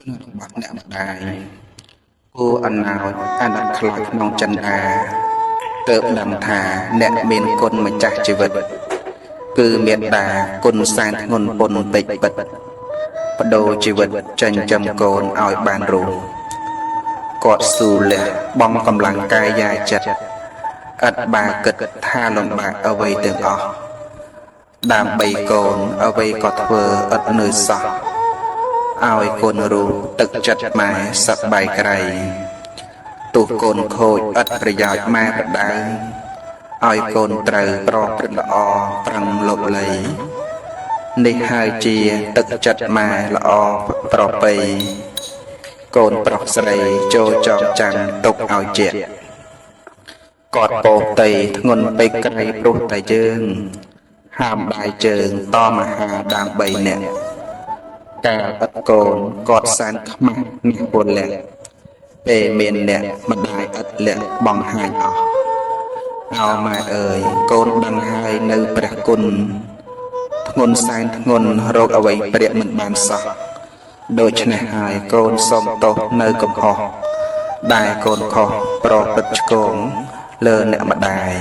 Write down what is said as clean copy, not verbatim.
របស់អ្នកម្ដាយគួរអណោចអាណិតខ្លាចក្នុងចិន្តាទើបដឹងថាអ្នកមានគុណម្ចាស់ជីវិតគឺមេត្តាគុណសែនធ្ងន់ពន់ពេកពិតបដូរជីវិតចិញ្ចឹមកូនឲ្យបានរស់គាត់ស៊ូលះបំកម្លាំងកាយយាចិត្តឥតបាគិតថាលំបាកអ្វីទាំងអស់ដើម្បីកូនអ្វីក៏ធ្វើឥតនឿយសោះឲ្យកូនរស់ទឹកចិត្តម៉ែសប្បាយក្រៃទោះកូនខូចឥតប្រយោជន៍ម៉ែបដៅឲ្យកូនត្រូវប្រព្រឹត្តល្អប្រឹងលុបលៃនេះហើយជាទឹកចិត្តម៉ែល្អប្រពៃកូនប្រុសស្រីចូលចងចាំទុកឲ្យជាគាត់ពោតៃធ្ងន់ពេកក្រៃព្រោះតែយើងហាមដៃជើងតមហាដើម្បីអ្នកកាលឥតកូនគាត់សែនខ្មាស់នេះពលលះពេលមានអ្នកម្ដាយឥតលះបង្ហាញអស់អោម៉ែអើយកូនដឹងហើយនៅព្រះគុណធ្ងន់សែនធ្ងន់រោគអ្វីព្រាកមិនបានសោះដូច្នេះហើយកូនសូមទោសនៅកំហុសដែលកូនខុសប្រព្រឹត្តឆ្គងលើអ្នកម្ដាយ